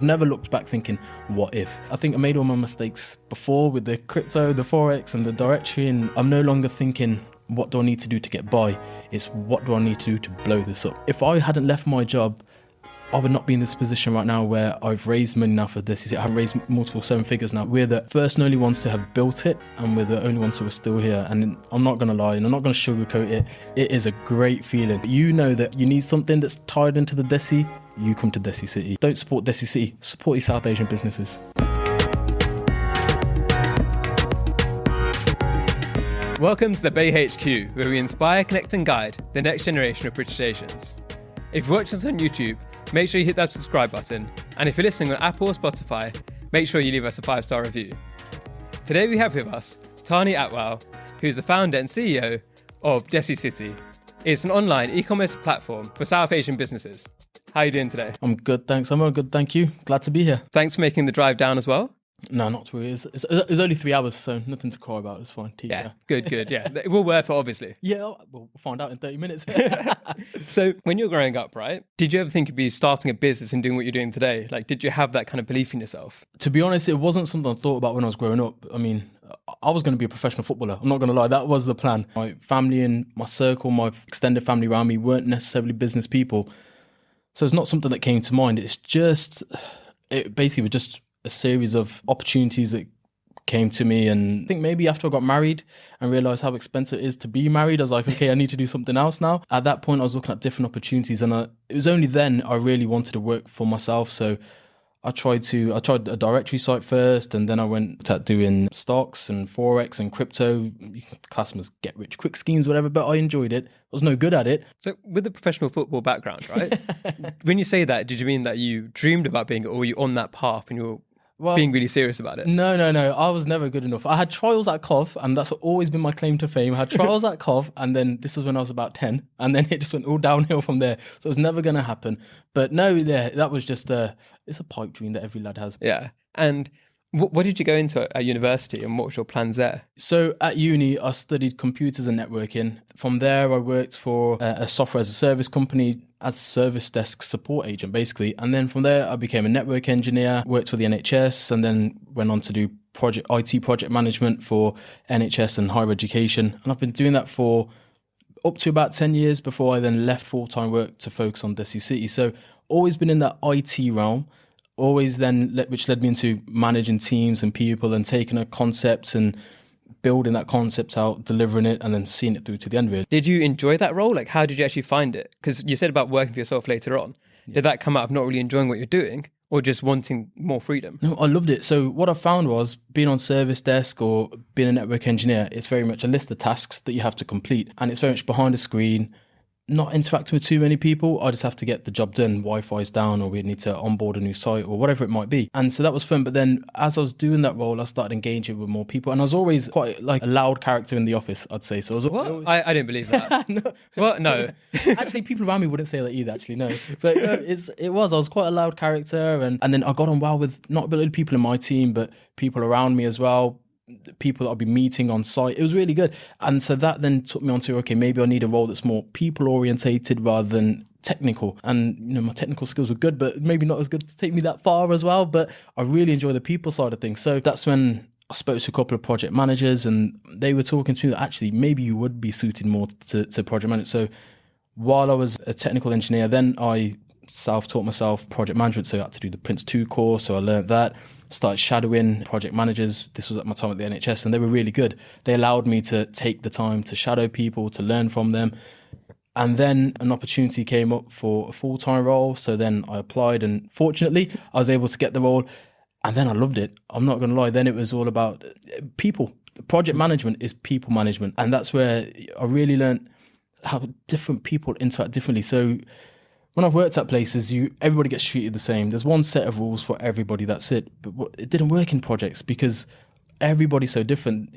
Never looked back thinking, what if? I think I made all my mistakes before with the crypto, the Forex and the directory, and I'm no longer thinking, what do I need to do to get by? It's what do I need to do to blow this up? If I hadn't left my job, I would not be in this position right now where I've raised money now for this. I've raised multiple seven figures now. We're the first and only ones to have built it, and we're the only ones who are still here. And I'm not going to lie, and I'm not going to sugarcoat it. It is a great feeling. You know that you need something that's tied into the Desi, you come to DesiCity. Don't support DesiCity, support your South Asian businesses. Welcome to the Bay HQ, where we inspire, connect and guide the next generation of British Asians. If you're watching us on YouTube, make sure you hit that subscribe button. And if you're listening on Apple or Spotify, make sure you leave us a 5-star review. Today we have with us Tarny Athwal, who's the founder and CEO of DesiCity. It's an online e-commerce platform for South Asian businesses. How are you doing today? I'm good, thanks. I'm all good, thank you. Glad to be here. Thanks for making the drive down as well. No, not to worry. It was only 3 hours, so nothing to cry about. It's fine. Yeah, good. Yeah, it will worth it, obviously. Yeah, we'll find out in 30 minutes. So when you were growing up, right, did you ever think you'd be starting a business and doing what you're doing today? Like, did you have that kind of belief in yourself? To be honest, it wasn't something I thought about when I was growing up. I mean, I was going to be a professional footballer. I'm not going to lie. That was the plan. My family and my circle, my extended family around me weren't necessarily business people. So it's not something that came to mind. It basically was just a series of opportunities that came to me. And I think maybe after I got married and realized how expensive it is to be married, I was like, okay, I need to do something else now. At that point, I was looking at different opportunities, and it was only then I really wanted to work for myself. So I tried a directory site first, and then I went at doing stocks and Forex and crypto. You can class them as get rich quick schemes, whatever, but I enjoyed it. I was no good at it. So with the professional football background, right? When you say that, did you mean that you dreamed about being it, or were you on that path and you were being really serious about it? No. I was never good enough. I had trials at COV, and that's always been my claim to fame. I had trials at COV, and then this was when I was about 10, and then it just went all downhill from there. So it was never going to happen. But no, yeah, that was just it's a pipe dream that every lad has. Yeah. And what did you go into at university, and what was your plans there? So at uni, I studied computers and networking. From there, I worked for a software as a service company as service desk support agent, basically. And then from there, I became a network engineer, worked for the NHS, and then went on to do IT project management for NHS and higher education. And I've been doing that for up to about 10 years before I then left full-time work to focus on DesiCity. So always been in that IT realm, always then, which led me into managing teams and people and taking a concept and building that concept out, delivering it, and then seeing it through to the end, really. Did you enjoy that role? Like, how did you actually find it? Because you said about working for yourself later on. Yeah. Did that come out of not really enjoying what you're doing, or just wanting more freedom? No, I loved it. So what I found was being on service desk or being a network engineer, it's very much a list of tasks that you have to complete. And it's very much behind a screen, not interacting with too many people. I just have to get the job done. Wi-Fi's down, or we need to onboard a new site, or whatever it might be. And so that was fun. But then as I was doing that role, I started engaging with more people. And I was always quite like a loud character in the office, I'd say. So I was I didn't believe that. No. What? No. Actually, people around me wouldn't say that either, actually, no. But I was quite a loud character. And then I got on well with not only people in my team, but people around me as well. People that I'll be meeting on site. It was really good. And so that then took me on to, okay, maybe I need a role that's more people orientated rather than technical. And, my technical skills were good, but maybe not as good to take me that far as well. But I really enjoy the people side of things. So that's when I spoke to a couple of project managers, and they were talking to me that actually maybe you would be suited more to project management. So while I was a technical engineer, then I self-taught myself project management. So I had to do the Prince 2 course. So I learned that. Started shadowing project managers. This was at my time at the NHS, and they were really good. They allowed me to take the time to shadow people, to learn from them. And then an opportunity came up for a full-time role. So then I applied, and fortunately I was able to get the role. And then I loved it. I'm not going to lie. Then it was all about people. Project management is people management. And that's where I really learned how different people interact differently. So when I've worked at places, everybody gets treated the same. There's one set of rules for everybody, that's it. But it didn't work in projects because everybody's so different.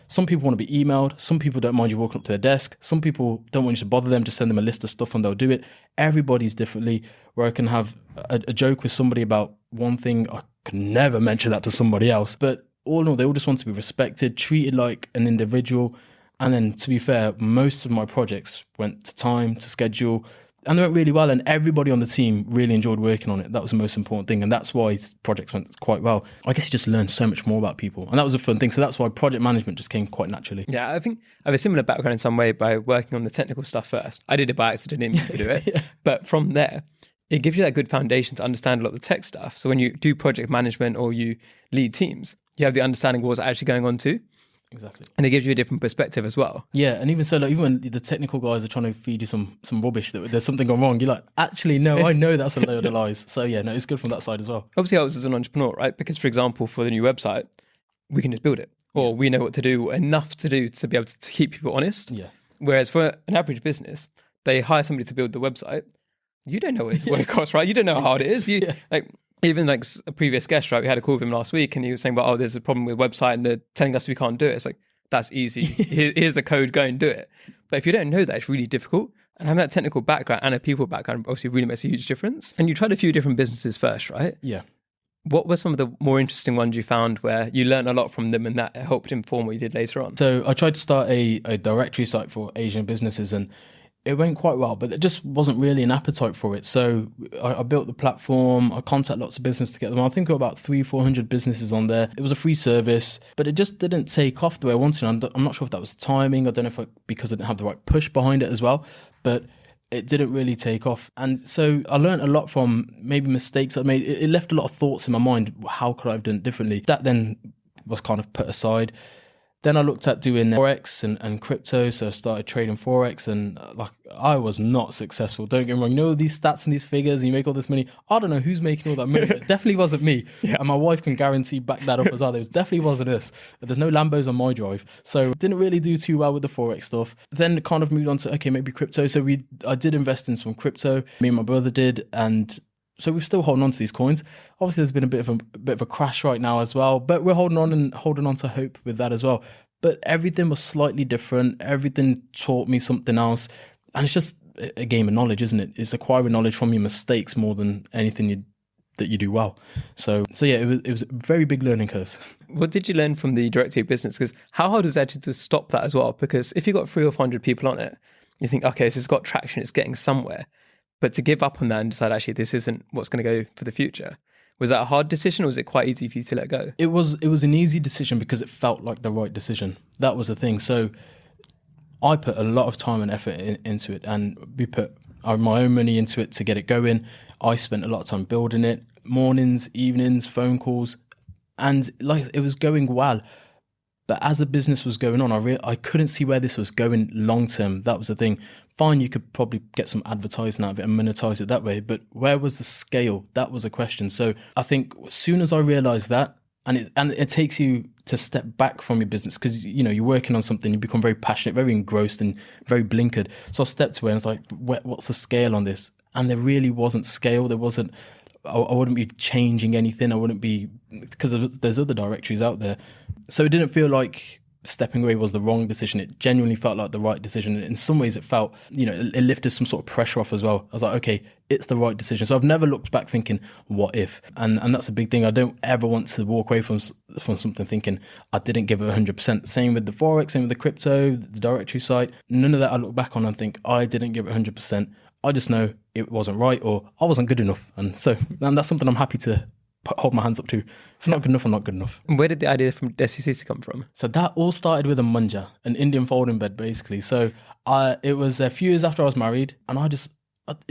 Some people want to be emailed. Some people don't mind you walking up to their desk. Some people don't want you to bother them, just send them a list of stuff and they'll do it. Everybody's differently, where I can have a joke with somebody about one thing, I can never mention that to somebody else. But all in all, they all just want to be respected, treated like an individual. And then, to be fair, most of my projects went to time, to schedule. And they went really well, and everybody on the team really enjoyed working on it. That was the most important thing, and that's why projects went quite well. I guess you just learned so much more about people, and that was a fun thing. So that's why project management just came quite naturally. Yeah, I think I have a similar background in some way by working on the technical stuff first. I did it by accident, didn't mean to do it. Yeah. But from there, it gives you that good foundation to understand a lot of the tech stuff. So when you do project management or you lead teams, you have the understanding of what's actually going on too. Exactly. And it gives you a different perspective as well. Yeah, and even so, like, even when the technical guys are trying to feed you some rubbish that there's something gone wrong, you're like, actually, no, I know that's a load of lies. So yeah, no, it's good from that side as well. Obviously, I was as an entrepreneur, right? Because for example, for the new website, we can just build it, or we know what to do, enough to do to be able to keep people honest. Yeah. Whereas for an average business, they hire somebody to build the website. You don't know what it costs, right? You don't know how hard it is. Even like a previous guest, right? We had a call with him last week, and he was saying, "Well, there's a problem with the website, and they're telling us we can't do it." It's like, that's easy. Here's the code, go and do it. But if you don't know that, it's really difficult. And having that technical background and a people background obviously really makes a huge difference. And you tried a few different businesses first, right? Yeah. What were some of the more interesting ones you found where you learned a lot from them and that helped inform what you did later on? So I tried to start a directory site for Asian businesses, and it went quite well, but there just wasn't really an appetite for it. So I built the platform. I contacted lots of businesses to get them. I think there were about 300-400 businesses on there. It was a free service, but it just didn't take off the way I wanted. I'm not sure if that was timing. I don't know if because I didn't have the right push behind it as well, but it didn't really take off. And so I learned a lot from maybe mistakes I made. It left a lot of thoughts in my mind. How could I have done it differently? That then was kind of put aside. Then I looked at doing Forex and crypto. So I started trading Forex, and I was not successful. Don't get me wrong. You know, these stats and these figures, and you make all this money. I don't know who's making all that money. It definitely wasn't me. Yeah. And my wife can back that up as well. It definitely wasn't us. There's no Lambos on my drive. So didn't really do too well with the Forex stuff. Then kind of moved on to, okay, maybe crypto. So I did invest in some crypto. Me and my brother did. And so we're still holding on to these coins. Obviously, there's been a bit of a crash right now as well, but we're holding on to hope with that as well. But everything was slightly different. Everything taught me something else, and it's just a game of knowledge, isn't it? It's acquiring knowledge from your mistakes more than anything that you do well. So yeah, it was a very big learning curve. What did you learn from the directory business? Because how hard was it actually to stop that as well? Because if you've got 300 or 400 people on it, you think, okay, so it's got traction, it's getting somewhere. But to give up on that and decide, actually, this isn't what's going to go for the future. Was that a hard decision, or was it quite easy for you to let go? It was an easy decision because it felt like the right decision. That was the thing. So I put a lot of time and effort into it, and we put my own money into it to get it going. I spent a lot of time building it, mornings, evenings, phone calls, and it was going well. But as the business was going on, I couldn't see where this was going long term. That was the thing. Fine, you could probably get some advertising out of it and monetize it that way, but where was the scale? That was a question. So I think as soon as I realized that, and it takes you to step back from your business, because you're working on something, you become very passionate, very engrossed, and very blinkered. So I stepped away and I was like, what's the scale on this? And there really wasn't scale. There wasn't. I wouldn't be changing anything. I wouldn't be, because there's other directories out there. So it didn't feel like stepping away was the wrong decision. It genuinely felt like the right decision. In some ways it felt, it lifted some sort of pressure off as well. I was like, okay, it's the right decision. So I've never looked back thinking, what if? And that's a big thing. I don't ever want to walk away from something thinking I didn't give it 100%. Same with the Forex, same with the crypto, the directory site. None of that I look back on and think I didn't give it 100%. I just know it wasn't right, or I wasn't good enough. And that's something I'm happy to hold my hands up to. If I'm not good enough, I'm not good enough. And where did the idea from DesiCity come from? So that all started with a manja, an Indian folding bed, basically. So it was a few years after I was married, and it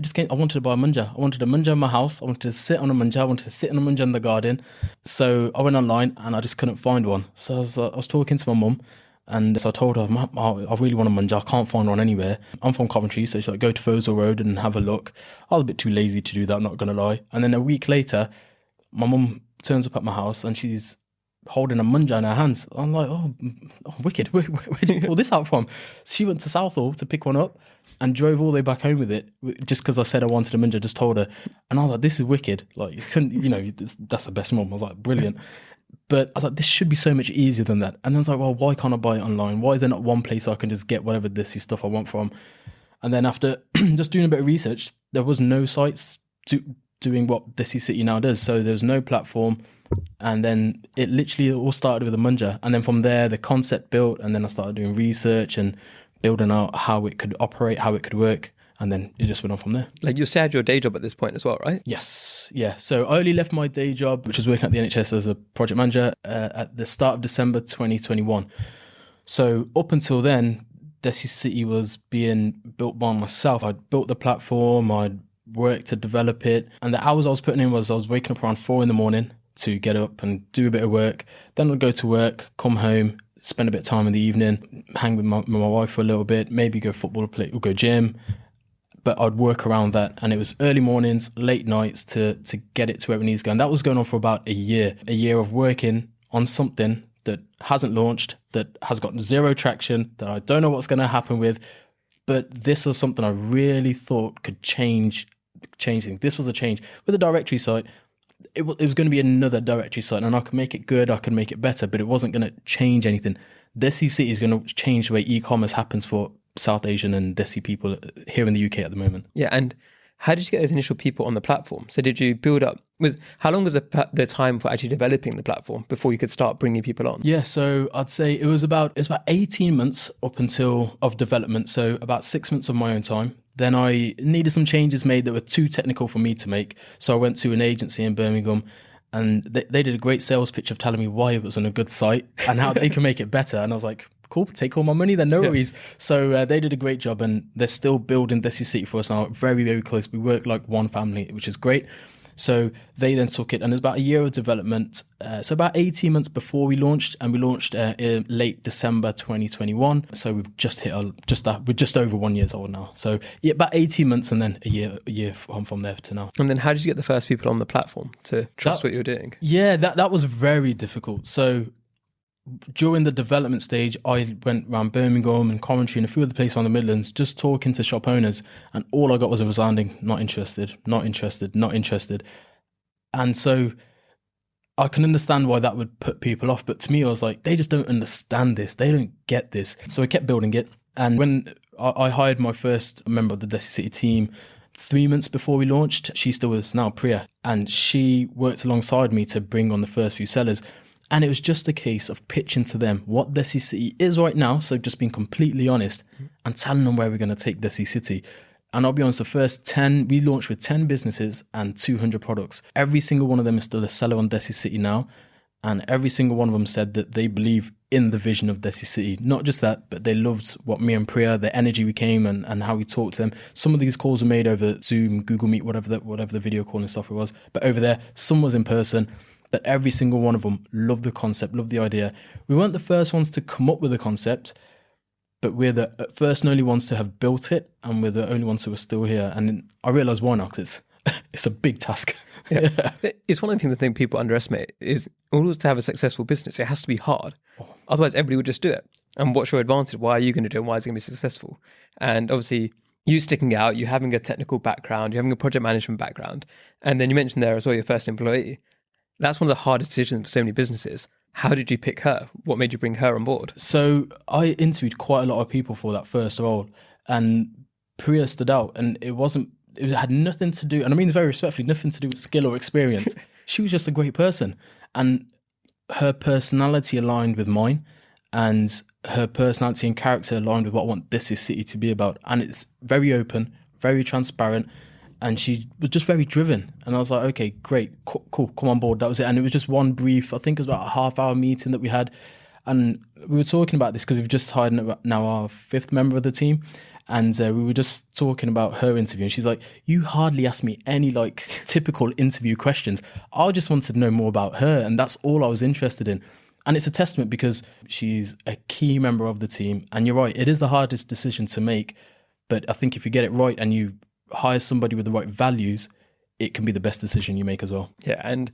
just came. I wanted to buy a manja. I wanted a manja in my house. I wanted to sit on a manja. I wanted to sit on a manja in the garden. So I went online and I just couldn't find one. So I was talking to my mum. And so I told her, I really want a manja. I can't find one anywhere. I'm from Coventry, so she's like, go to Fossil Road and have a look. I was a bit too lazy to do that, I'm not going to lie. And then a week later, my mum turns up at my house and she's holding a manja in her hands. I'm like, oh wicked. Where did you pull this out from? She went to Southall to pick one up and drove all the way back home with it, just because I said I wanted a manja, just told her. And I was like, this is wicked. Like, you couldn't, that's the best mum. I was like, brilliant. But I was like, this should be so much easier than that. And then I was like, well, why can't I buy it online? Why is there not one place I can just get whatever Desi stuff I want from? And then after just doing a bit of research, there was no sites doing what DesiCity now does. So there was no platform. And then it literally all started with a manja. And then from there, the concept built. And then I started doing research and building out how it could operate, how it could work. And then it just went on from there. Like you had your day job at this point as well, right? Yes. Yeah. So I only left my day job, which was working at the NHS as a project manager, at the start of December 2021. So up until then, DesiCity was being built by myself. I'd built the platform, I'd worked to develop it. And the hours I was putting in was I was waking up around 4 a.m. to get up and do a bit of work. Then I'd go to work, come home, spend a bit of time in the evening, hang with my wife for a little bit, maybe go football, play, or go gym. But I'd work around that. And it was early mornings, late nights to get it to where it needs to go. And that was going on for about a year of working on something that hasn't launched, that has got zero traction, that I don't know what's going to happen with. But this was something I really thought could change things. This was a change. With the directory site, it was going to be another directory site, and I could make it good, I could make it better, but it wasn't going to change anything. DesiCity is going to change the way e-commerce happens for South Asian and Desi people here in the UK at the moment. Yeah, and how did you get those initial people on the platform? So did you build up, how long was the time for actually developing the platform before you could start bringing people on? Yeah, so I'd say it was about 18 months up until of development, so about 6 months of my own time. Then I needed some changes made that were too technical for me to make. So I went to an agency in Birmingham, and they did a great sales pitch of telling me why it was on a good site and how they can make it better. And I was like, cool, take all my money then, no worries. So they did a great job, and they're still building DesiCity for us now, very, very close. We work like one family, which is great. So they then took it, and there's about a year of development. So about 18 months before we launched, and we launched in late December 2021. So we've just hit we're just over 1 year old now. So yeah, about 18 months, and then a year from there to now. And then how did you get the first people on the platform to trust what you were doing? Yeah, that was very difficult. So during the development stage, I went around Birmingham and Coventry and a few other places on the Midlands, just talking to shop owners, and all I got was a resounding not interested, not interested, not interested. And so I can understand why that would put people off, but to me I was like, they just don't understand this, they don't get this. So I kept building it, and when I hired my first member of the DesiCity team 3 months before we launched, she's still with us now, Priya, and she worked alongside me to bring on the first few sellers. And it was just a case of pitching to them what DesiCity is right now. So just being completely honest and telling them where we're going to take DesiCity. And I'll be honest, the first 10, we launched with 10 businesses and 200 products. Every single one of them is still a seller on DesiCity now. And every single one of them said that they believe in the vision of DesiCity. Not just that, but they loved what me and Priya, the energy we came and how we talked to them. Some of these calls were made over Zoom, Google Meet, whatever the video calling software was. But over there, some was in person. But every single one of them loved the concept, loved the idea. We weren't the first ones to come up with the concept, but we're the first and only ones to have built it, and we're the only ones who are still here. And I realised why now, because it's a big task. Yeah. It's one of the things I think people underestimate is in order to have a successful business, it has to be hard. Otherwise, everybody would just do it. And what's your advantage? Why are you going to do it? And why is it going to be successful? And obviously, you sticking out, you having a technical background, you having a project management background, and then you mentioned there as well your first employee. That's one of the hardest decisions for so many businesses. How did you pick her? What made you bring her on board? So I interviewed quite a lot of people for that first role, and Priya stood out, and it had nothing to do, and I mean very respectfully, nothing to do with skill or experience. She was just a great person, and her personality aligned with mine, and her personality and character aligned with what I want DesiCity to be about. And it's very open, very transparent, and she was just very driven. And I was like, okay, great, cool, come on board. That was it. And it was just one brief, I think it was about a half-hour meeting that we had. And we were talking about this because we've just hired now our 5th member of the team. And we were just talking about her interview. And she's like, you hardly asked me any like typical interview questions. I just wanted to know more about her. And that's all I was interested in. And it's a testament because she's a key member of the team. And you're right, it is the hardest decision to make. But I think if you get it right and you hire somebody with the right values, it can be the best decision you make as well. Yeah, and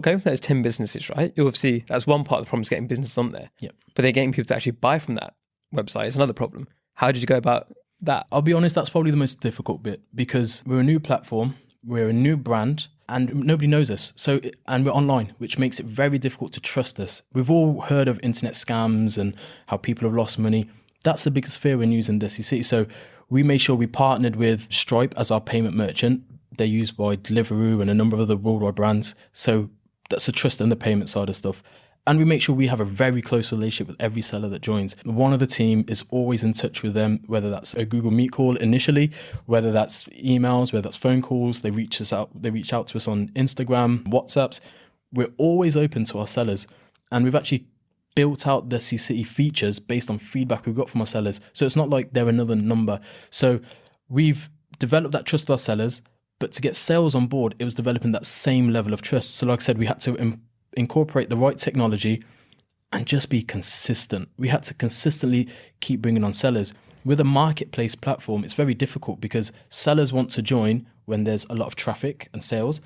going from those 10 businesses, right? You obviously, that's one part of the problem is getting businesses on there. Yep. But they're getting people to actually buy from that website is another problem. How did you go about that? I'll be honest, that's probably the most difficult bit because we're a new platform, we're a new brand, and nobody knows us. And we're online, which makes it very difficult to trust us. We've all heard of internet scams and how people have lost money. That's the biggest fear when using DesiCity. So we made sure we partnered with Stripe as our payment merchant. They're used by Deliveroo and a number of other worldwide brands. So that's a trust in the payment side of stuff. And we make sure we have a very close relationship with every seller that joins. One of the team is always in touch with them, whether that's a Google Meet call initially, whether that's emails, whether that's phone calls. They reach out to us on Instagram, WhatsApps. We're always open to our sellers. And we've actually built out the DesiCity features based on feedback we've got from our sellers. So it's not like they're another number. So we've developed that trust with our sellers, but to get sales on board, it was developing that same level of trust. So like I said, we had to incorporate the right technology and just be consistent. We had to consistently keep bringing on sellers. With a marketplace platform, it's very difficult because sellers want to join when there's a lot of traffic and sales,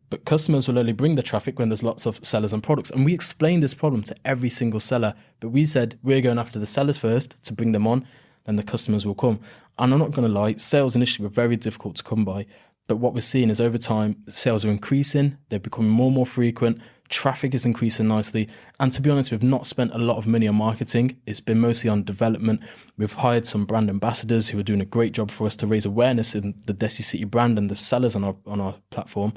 but customers will only bring the traffic when there's lots of sellers and products. And we explained this problem to every single seller, but we said we're going after the sellers first to bring them on, then the customers will come. And I'm not going to lie, sales initially were very difficult to come by, but what we're seeing is over time, sales are increasing, they're becoming more and more frequent, traffic is increasing nicely. And to be honest, we've not spent a lot of money on marketing. It's been mostly on development. We've hired some brand ambassadors who are doing a great job for us to raise awareness in the DesiCity brand and the sellers on our platform.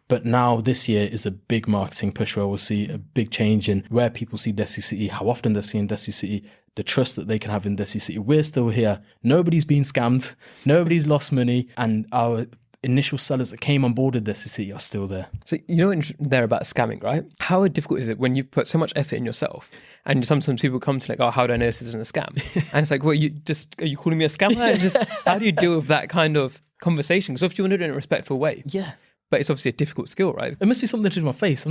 But now this year is a big marketing push where we'll see a big change in where people see DesiCity, how often they're seeing DesiCity, the trust that they can have in DesiCity. We're still here. Nobody's been scammed. Nobody's lost money. And our initial sellers that came on board with DesiCity are still there. So you know in there about scamming, right? How difficult is it when you put so much effort in yourself, and sometimes people come to like, oh, how do I know this isn't a scam? And it's like, well, are you calling me a scammer? And just how do you deal with that kind of conversation? Because obviously you want to do it in a respectful way. Yeah. But it's obviously a difficult skill, right? It must be something to do with my face.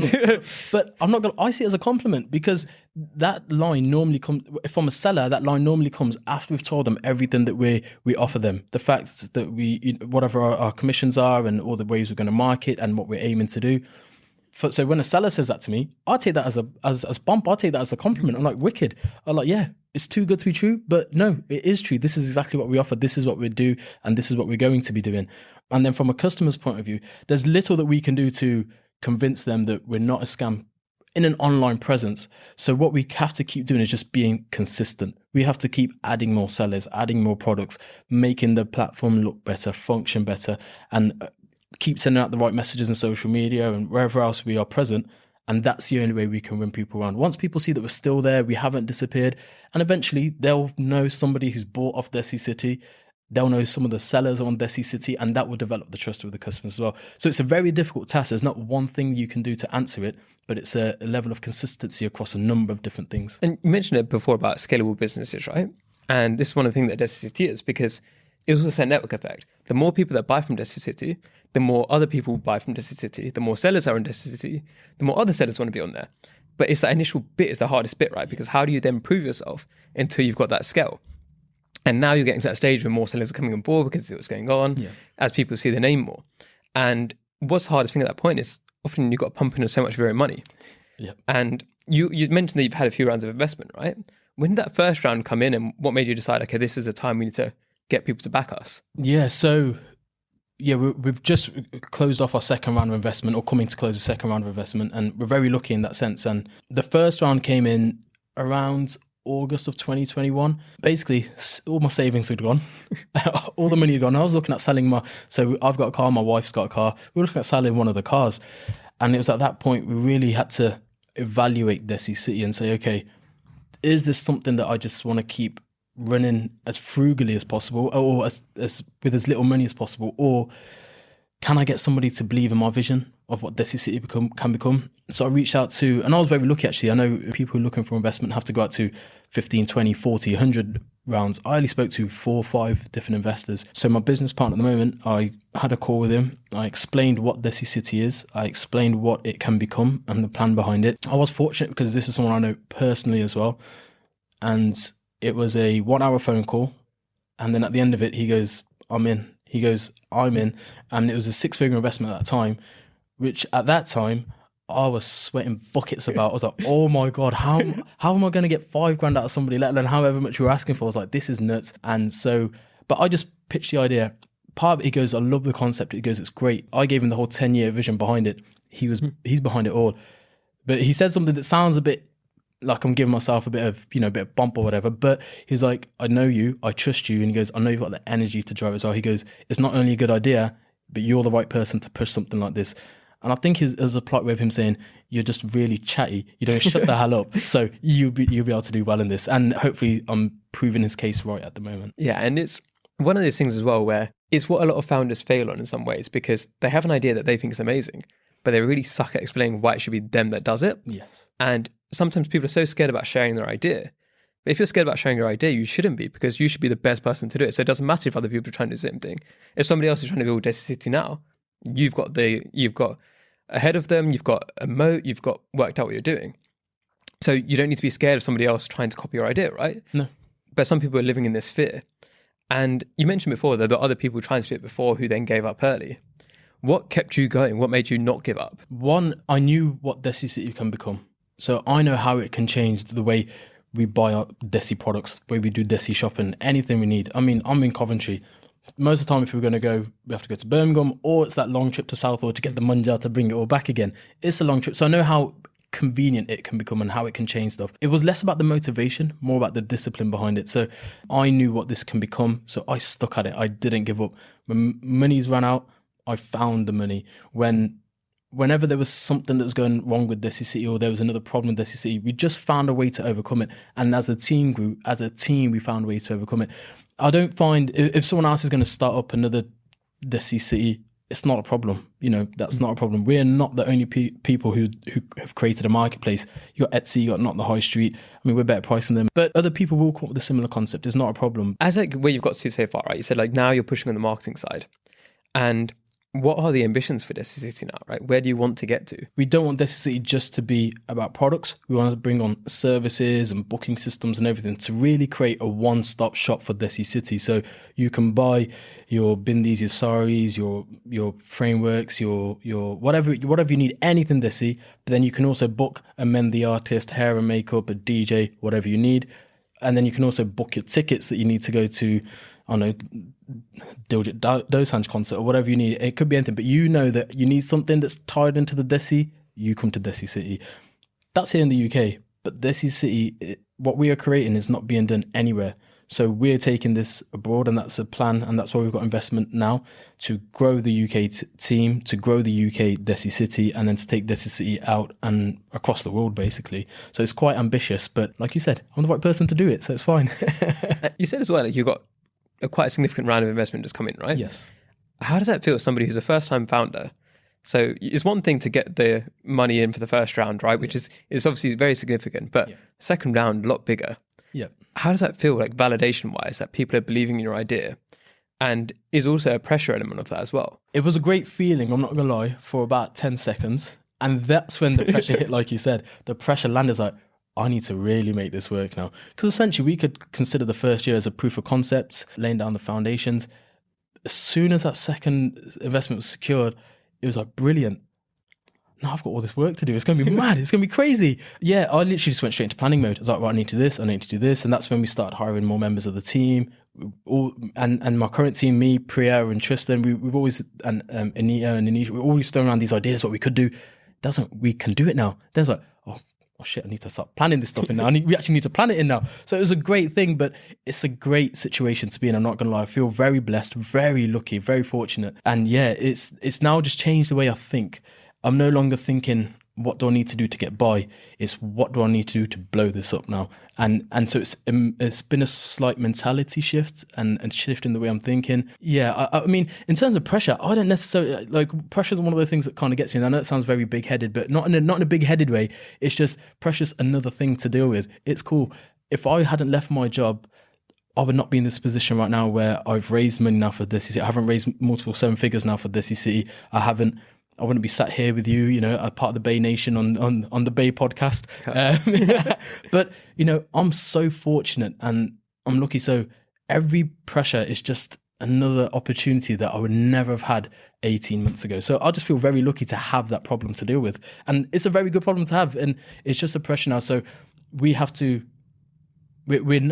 But I'm not going to, I see it as a compliment because that line normally comes, from a seller, that line normally comes after we've told them everything that we offer them. The fact that whatever our commissions are and all the ways we're going to market and what we're aiming to do. So when a seller says that to me, I take that as bump. I take that as a compliment. I'm like, wicked. I'm like, yeah, it's too good to be true. But no, it is true. This is exactly what we offer. This is what we do. And this is what we're going to be doing. And then from a customer's point of view, there's little that we can do to convince them that we're not a scam in an online presence. So what we have to keep doing is just being consistent. We have to keep adding more sellers, adding more products, making the platform look better, function better, and keep sending out the right messages in social media and wherever else we are present. And that's the only way we can win people around. Once people see that we're still there, we haven't disappeared, and eventually they'll know somebody who's bought off DesiCity. They'll know some of the sellers on DesiCity, and that will develop the trust with the customers as well. So it's a very difficult task. There's not one thing you can do to answer it, but it's a level of consistency across a number of different things. And you mentioned it before about scalable businesses, right? And this is one of the things that DesiCity is, because it was also a network effect. The more people that buy from DesiCity, the more other people buy from DesiCity, the more sellers are on DesiCity, the more other sellers want to be on there. But it's that initial bit is the hardest bit, right? Because how do you then prove yourself until you've got that scale? And now you're getting to that stage where more sellers are coming on board because they see what's going on, as people see the name more. And what's the hardest thing at that point is often you've got to pump in so much of your own money. Yeah. And you mentioned that you've had a few rounds of investment, right? When did that first round come in, and what made you decide, okay, this is a time we need to get people to back us? Yeah, so we've just closed off our second round of investment, or coming to close the second round of investment, and we're very lucky in that sense. And the first round came in around August of 2021. Basically, all my savings had gone. All the money had gone. I was looking at selling so I've got a car, my wife's got a car. We were looking at selling one of the cars. And it was at that point we really had to evaluate DesiCity and say, okay, is this something that I just want to keep running as frugally as possible, or as with as little money as possible, or can I get somebody to believe in my vision of what DesiCity can become? So I reached out to, and I was very lucky actually. I know people looking for investment have to go out to 15, 20, 40, 100 rounds. I only spoke to 4 or 5 different investors. So my business partner at the moment, I had a call with him. I explained what DesiCity is. I explained what it can become and the plan behind it. I was fortunate because this is someone I know personally as well. And it was a 1-hour phone call. And then at the end of it, he goes, I'm in. He goes, I'm in. And it was a 6-figure investment at that time, which at that time, I was sweating buckets about. I was like, oh my God, how am I going to get $5,000 out of somebody, let alone however much we were asking for? I was like, this is nuts. And so, but I just pitched the idea. Part of it, he goes, I love the concept. He goes, it's great. I gave him the whole 10-year vision behind it. He's behind it all. But he said something that sounds a bit like I'm giving myself a bit of bump or whatever. But he's like, I know you, I trust you. And he goes, I know you've got the energy to drive as well. He goes, it's not only a good idea, but you're the right person to push something like this. And I think it was a plot with him saying, you're just really chatty. You don't shut the hell up. So you'll be able to do well in this. And hopefully I'm proving his case right at the moment. Yeah, and it's one of those things as well where it's what a lot of founders fail on in some ways, because they have an idea that they think is amazing, but they really suck at explaining why it should be them that does it. Yes. And sometimes people are so scared about sharing their idea. But if you're scared about sharing your idea, you shouldn't be, because you should be the best person to do it. So it doesn't matter if other people are trying to do the same thing. If somebody else is trying to build DesiCity now, you've got ahead of them, you've got a moat, you've got worked out what you're doing. So you don't need to be scared of somebody else trying to copy your idea, right? No. But some people are living in this fear. And you mentioned before that there were other people trying to do it before who then gave up early. What kept you going? What made you not give up? One, I knew what DesiCity can become. So I know how it can change the way we buy our Desi products, the way we do Desi shopping, anything we need. I mean, I'm in Coventry. Most of the time, if we're going to go, we have to go to Birmingham, or it's that long trip to Southall to get the manja to bring it all back again. It's a long trip. So I know how convenient it can become and how it can change stuff. It was less about the motivation, more about the discipline behind it. So I knew what this can become. So I stuck at it. I didn't give up. When money's ran out, I found the money. Whenever there was something that was going wrong with DesiCity, or there was another problem with DesiCity, we just found a way to overcome it. And as a team we found ways to overcome it. I don't find, if someone else is going to start up another DesiCity, it's not a problem. That's not a problem. We're not the only people who have created a marketplace. You got Etsy, you got Not the High Street. I mean, we're better pricing them, but other people will come up with a similar concept. It's not a problem. As where you've got to so far, right? You said now you're pushing on the marketing side, and what are the ambitions for DesiCity now, right? Where do you want to get to? We don't want DesiCity just to be about products. We want to bring on services and booking systems and everything to really create a one-stop shop for DesiCity. So you can buy your bindis, your saris, your frameworks, your whatever you need, anything Desi. But then you can also book, amend the artist, hair and makeup, a DJ, whatever you need. And then you can also book your tickets that you need to go to, I don't know, Diljit Dosanjh concert or whatever you need. It could be anything, but you know that you need something that's tied into the Desi, you come to DesiCity. That's here in the UK, but DesiCity, what we are creating is not being done anywhere. So we're taking this abroad, and that's a plan, and that's why we've got investment now to grow the UK team, to grow the UK DesiCity, and then to take DesiCity out and across the world, basically. So it's quite ambitious, but like you said, I'm the right person to do it, so it's fine. You said as well that you got quite a significant round of investment just come in, right? Yes. How does that feel as somebody who's a first-time founder? So it's one thing to get the money in for the first round, right? Which is obviously very significant, but second round, a lot bigger. Yeah. How does that feel, validation-wise, that people are believing in your idea? And is also a pressure element of that as well? It was a great feeling, I'm not going to lie, for about 10 seconds. And that's when the pressure hit, like you said. The pressure landed I need to really make this work now. Because essentially we could consider the first year as a proof of concept, laying down the foundations. As soon as that second investment was secured, it was brilliant. Now I've got all this work to do. It's going to be mad. It's going to be crazy. Yeah, I literally just went straight into planning mode. I was right, I need to do this. I need to do this. And that's when we started hiring more members of the team. And my current team, me, Priya and Tristan, we've always, and Anita and Anisha, we're always throwing around these ideas, what we could do. That's what we can do it now. There's oh shit, I need to start planning this stuff in now. We actually need to plan it in now. So it was a great thing, but it's a great situation to be in. I'm not going to lie. I feel very blessed, very lucky, very fortunate. And yeah, it's now just changed the way I think. I'm no longer thinking, what do I need to do to get by? It's what do I need to do to blow this up now? And so it's been a slight mentality shift and shift in the way I'm thinking. Yeah, I mean, in terms of pressure, I don't necessarily, pressure is one of those things that kind of gets me. And I know it sounds very big-headed, but not in a big-headed way. It's just pressure's another thing to deal with. It's cool. If I hadn't left my job, I would not be in this position right now where I've raised money now for DesiCity. I haven't raised multiple 7 figures now for DesiCity. I wouldn't be sat here with you, a part of the Bay Nation on the Bay podcast. But, I'm so fortunate and I'm lucky. So every pressure is just another opportunity that I would never have had 18 months ago. So I just feel very lucky to have that problem to deal with. And it's a very good problem to have. And it's just a pressure now. So we have to,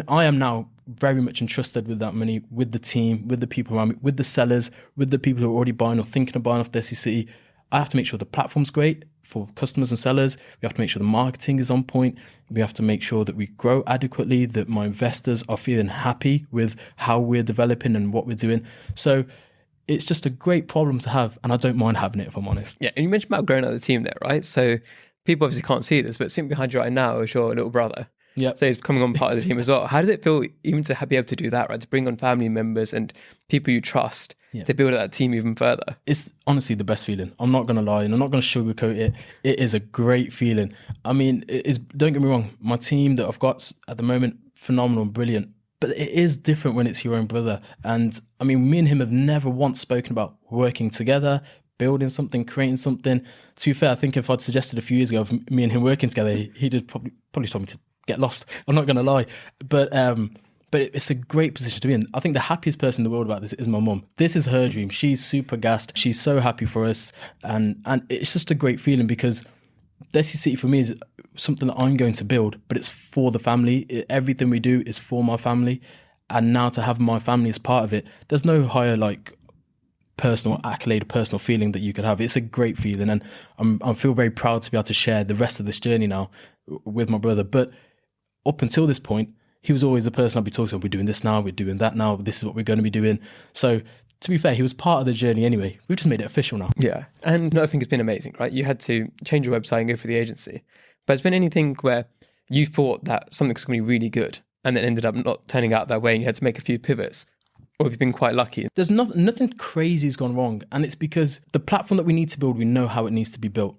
I am now very much entrusted with that money, with the team, with the people around me, with the sellers, with the people who are already buying or thinking of buying off DesiCity. I have to make sure the platform's great for customers and sellers. We have to make sure the marketing is on point. We have to make sure that we grow adequately, that my investors are feeling happy with how we're developing and what we're doing. So it's just a great problem to have, and I don't mind having it, if I'm honest. Yeah, and you mentioned about growing out the team there, right? So people obviously can't see this, but sitting behind you right now is your little brother. Yeah. So he's coming on part of the team as well. How does it feel even to be able to do that, right? To bring on family members and people you trust to build that team even further? It's honestly the best feeling. I'm not going to lie, and I'm not going to sugarcoat it. It is a great feeling. I mean, don't get me wrong, my team that I've got at the moment, phenomenal, brilliant. But it is different when it's your own brother. And I mean, me and him have never once spoken about working together, building something, creating something. To be fair, I think if I'd suggested a few years ago of me and him working together, he'd have probably told me to get lost. I'm not going to lie. But it's a great position to be in. I think the happiest person in the world about this is my mum. This is her dream. She's super gassed. She's so happy for us. And it's just a great feeling because DesiCity for me is something that I'm going to build, but it's for the family. Everything we do is for my family. And now to have my family as part of it, there's no higher personal accolade, personal feeling that you could have. It's a great feeling. And I feel very proud to be able to share the rest of this journey now with my brother. But up until this point, he was always the person I'd be talking to. We're doing this now, we're doing that now, this is what we're going to be doing. So to be fair, he was part of the journey anyway. We've just made it official now. Yeah. And I think it's been amazing, right? You had to change your website and go for the agency. But has been anything where you thought that something was going to be really good and then ended up not turning out that way and you had to make a few pivots? Or have you been quite lucky? There's nothing crazy has gone wrong. And it's because the platform that we need to build, we know how it needs to be built.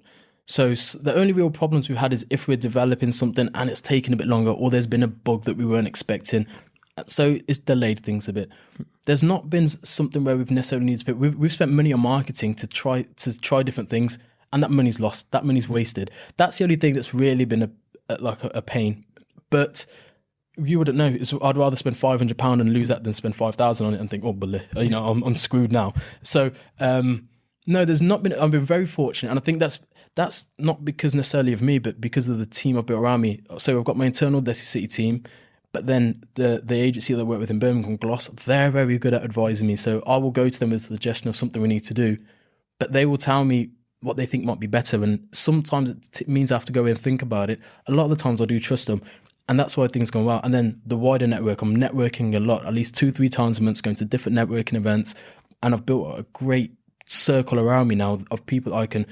So the only real problems we've had is if we're developing something and it's taken a bit longer or there's been a bug that we weren't expecting. So it's delayed things a bit. There's not been something where we've necessarily needed to pay. We've spent money on marketing to try different things, and that money's lost. That money's wasted. That's the only thing that's really been a pain. But you wouldn't know. I'd rather spend £500 and lose that than spend 5,000 on it and think, oh, I'm screwed now. So no, there's not been. I've been very fortunate, and I think that's not because necessarily of me, but because of the team I've built around me. So I've got my internal DesiCity team. But then the agency that I work with in Birmingham, Gloss, they're very good at advising me. So I will go to them with a suggestion of something we need to do, but they will tell me what they think might be better. And sometimes it means I have to go in and think about it. A lot of the times I do trust them. And that's why things go well. And then the wider network, I'm networking a lot, at least 2-3 times a month, going to different networking events. And I've built a great circle around me now of people I can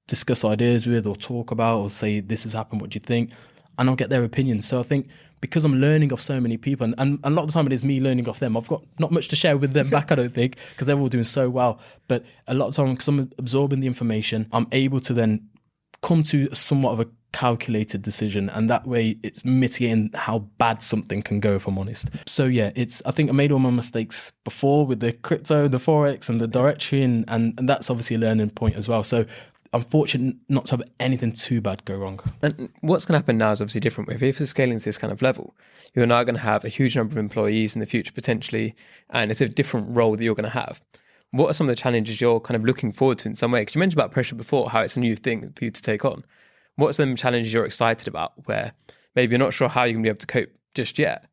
discuss ideas with or talk about or say, this has happened, what do you think? And I'll get their opinions. So I think because I'm learning off so many people, and a lot of the time it is me learning off them. I've got not much to share with them back, I don't think, because they're all doing so well. But a lot of the time, because I'm absorbing the information, I'm able to then come to somewhat of a calculated decision, and that way it's mitigating how bad something can go, if I'm honest. So yeah, I think I made all my mistakes before with the crypto, the Forex and the directory, and that's obviously a learning point as well. So I'm fortunate not to have anything too bad go wrong. And what's going to happen now is obviously different. If you're scaling to this kind of level, you're now going to have a huge number of employees in the future potentially, and it's a different role that you're going to have. What are some of the challenges you're kind of looking forward to in some way? Because you mentioned about pressure before, how it's a new thing for you to take on. What are some challenges you're excited about where maybe you're not sure how you're going to be able to cope just yet,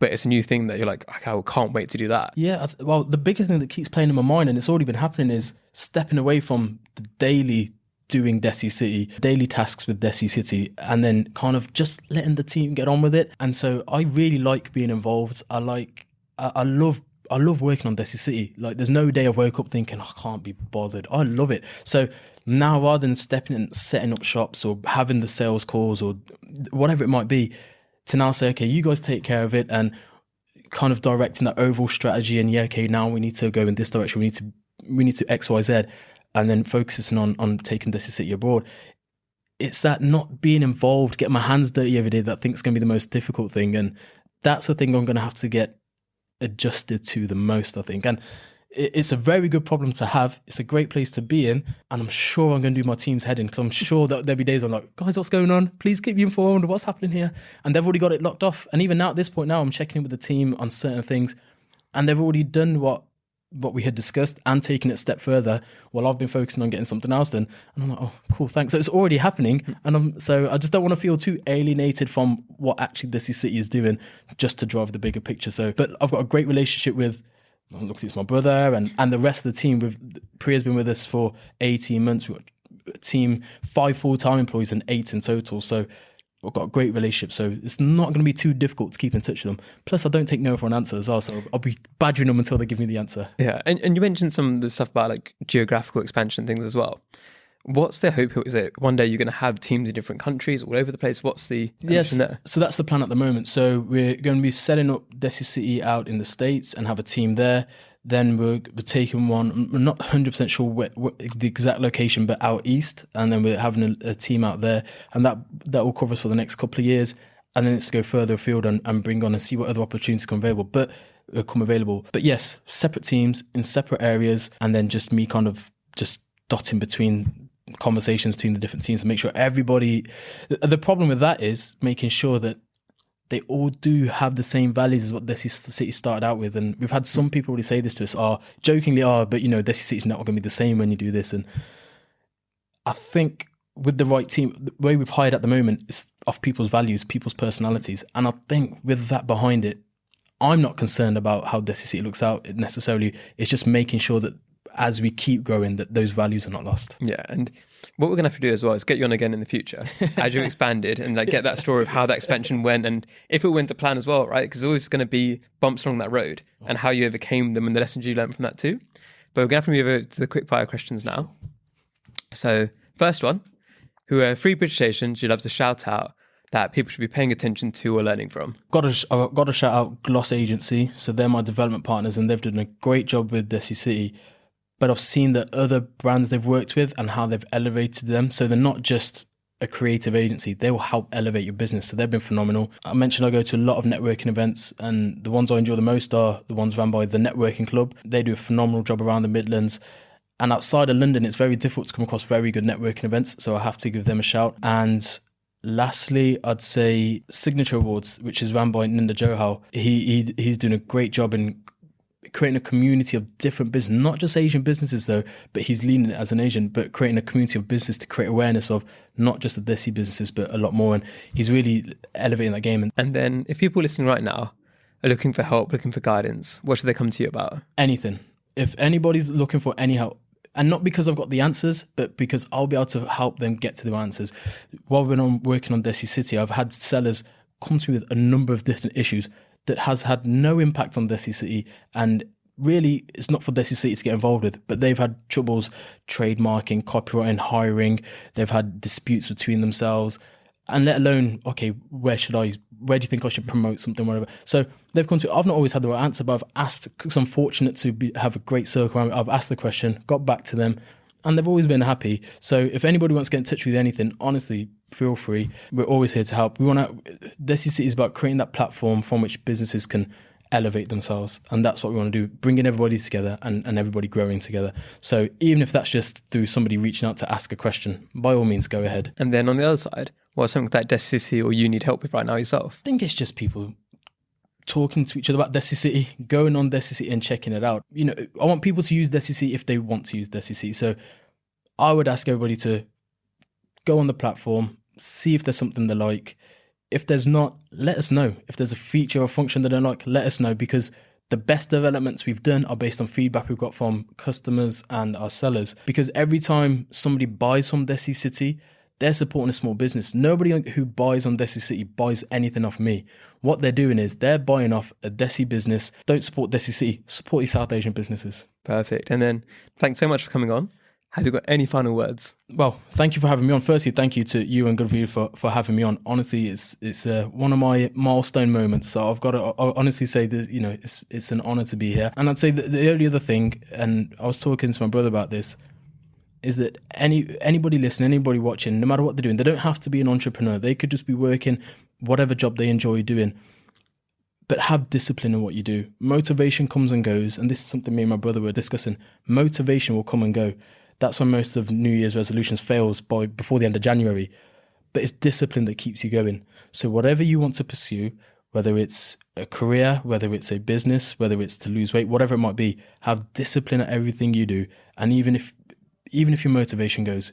but it's a new thing that you're like, okay, I can't wait to do that? Yeah, well, the biggest thing that keeps playing in my mind, and it's already been happening, is stepping away from the daily doing DesiCity, daily tasks with DesiCity, and then kind of just letting the team get on with it. And so I really like being involved. I love working on DesiCity. Like, there's no day I've woke up thinking, I can't be bothered. I love it. So now, rather than stepping in, setting up shops or having the sales calls or whatever it might be, to now say, okay, you guys take care of it, and kind of directing that overall strategy. And yeah, okay, now we need to go in this direction. We need to X, Y, Z. And then focusing on taking DesiCity abroad. It's that not being involved, getting my hands dirty every day, that I think is going to be the most difficult thing. And that's the thing I'm going to have to get adjusted to the most, I think. And it's a very good problem to have. It's a great place to be in. And I'm sure I'm going to do my team's head in, because I'm sure that there'll be days I'm like, guys, what's going on? Please keep me informed. What's happening here? And they've already got it locked off. And even now, at this point now, I'm checking in with the team on certain things. And they've already done what we had discussed and taken it a step further, while I've been focusing on getting something else done. And I'm like, oh, cool, thanks. So it's already happening. And so I just don't want to feel too alienated from what actually DesiCity is doing, just to drive the bigger picture. So, but I've got a great relationship with, look, it's my brother and the rest of the team. Priya's been with us for 18 months. We've got a team, 5 full-time employees and 8 in total. So I've got a great relationship, so it's not going to be too difficult to keep in touch with them. Plus, I don't take no for an answer as well, so I'll be badgering them until they give me the answer. Yeah, and you mentioned some of the stuff about like geographical expansion things as well. What's the hope? Is it one day you're going to have teams in different countries all over the place? What's the ambition there? So that's the plan at the moment. So we're going to be setting up DesiCity out in the States and have a team there. Then we're taking one, I'm not 100% sure what the exact location, but out east. And then we're having a team out there. And that will cover us for the next couple of years. And then it's to go further afield and bring on and see what other opportunities come available. But yes, separate teams in separate areas. And then just me kind of just dotting between conversations between the different teams to make sure everybody... The problem with that is making sure that they all do have the same values as what DesiCity started out with. And we've had some people already say this to us, jokingly, but DesiCity's not going to be the same when you do this. And I think with the right team, the way we've hired at the moment is off people's values, people's personalities. And I think with that behind it, I'm not concerned about how DesiCity looks out necessarily. It's just making sure that as we keep growing, that those values are not lost. Yeah, and what we're going to have to do as well is get you on again in the future as you've expanded and like get that story of how that expansion went and if it went to plan as well, right? Because there's always going to be bumps along that road and how you overcame them and the lessons you learned from that too. But we're going to have to move over to the quick fire questions now. So first one, who are three British Asians you'd love to shout out that people should be paying attention to or learning from? I've got to shout out Gloss Agency. So they're my development partners and they've done a great job with DesiCity. But I've seen the other brands they've worked with and how they've elevated them. So they're not just a creative agency, they will help elevate your business. So they've been phenomenal. I mentioned I go to a lot of networking events and the ones I enjoy the most are the ones run by the Networking Club. They do a phenomenal job around the Midlands. And outside of London, it's very difficult to come across very good networking events. So I have to give them a shout. And lastly, I'd say Signature Awards, which is run by Ninda Johal. He's doing a great job in creating a community of different business, not just Asian businesses though, but he's leading it as an Asian, but creating a community of business to create awareness of not just the Desi businesses, but a lot more. And he's really elevating that game. And then if people listening right now are looking for help, looking for guidance, what should they come to you about? Anything. If anybody's looking for any help, and not because I've got the answers, but because I'll be able to help them get to the answers. While we've been working on DesiCity, I've had sellers come to me with a number of different issues that has had no impact on DesiCity, and really it's not for DesiCity to get involved with, but they've had troubles trademarking, copywriting, hiring, they've had disputes between themselves, and let alone, okay, where do you think I should promote something, whatever. So they've come to, I've not always had the right answer, but I've asked, because I'm fortunate to have a great circle around me. I've asked the question, got back to them, and they've always been happy. So if anybody wants to get in touch with anything, honestly, feel free. We're always here to help. DesiCity is about creating that platform from which businesses can elevate themselves. And that's what we want to do, bringing everybody together and everybody growing together. So even if that's just through somebody reaching out to ask a question, by all means, go ahead. And then on the other side, what's something that DesiCity or you need help with right now yourself? I think it's just people talking to each other about DesiCity, going on DesiCity and checking it out. I want people to use DesiCity if they want to use DesiCity. So I would ask everybody to go on the platform, see if there's something they like. If there's not, let us know. If there's a feature or function they don't like, let us know, because the best developments we've done are based on feedback we've got from customers and our sellers. Because every time somebody buys from DesiCity, they're supporting a small business. Nobody who buys on DesiCity buys anything off me. What they're doing is they're buying off a Desi business. Don't support DesiCity, support your South Asian businesses. Perfect. And then thanks so much for coming on. Have you got any final words? Well, thank you for having me on. Firstly, thank you to you and Goodview for having me on. Honestly, it's one of my milestone moments. So I've got to honestly say that, it's an honor to be here. And I'd say that the only other thing, and I was talking to my brother about this, is that anybody listening, anybody watching, no matter what they're doing, they don't have to be an entrepreneur. They could just be working whatever job they enjoy doing, but have discipline in what you do. Motivation comes and goes. And this is something me and my brother were discussing. Motivation will come and go. That's when most of New Year's resolutions fails before the end of January. But it's discipline that keeps you going. So whatever you want to pursue, whether it's a career, whether it's a business, whether it's to lose weight, whatever it might be, have discipline at everything you do. And even if your motivation goes,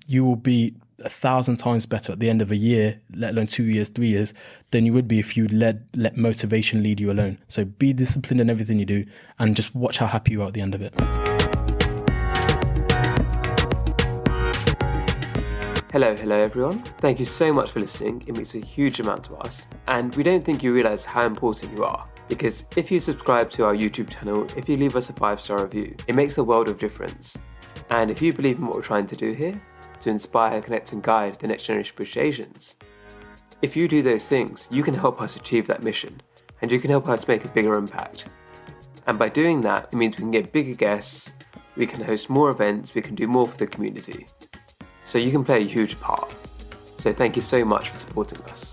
you will be 1,000 times better at the end of a year, let alone 2 years, 3 years, than you would be if you let motivation lead you alone. So be disciplined in everything you do and just watch how happy you are at the end of it. Hello everyone. Thank you so much for listening. It means a huge amount to us. And we don't think you realise how important you are. Because if you subscribe to our YouTube channel, if you leave us a 5-star review, it makes a world of difference. And if you believe in what we're trying to do here, to inspire, connect and guide the next generation of British Asians, if you do those things, you can help us achieve that mission. And you can help us make a bigger impact. And by doing that, it means we can get bigger guests, we can host more events, we can do more for the community. So you can play a huge part. So thank you so much for supporting us.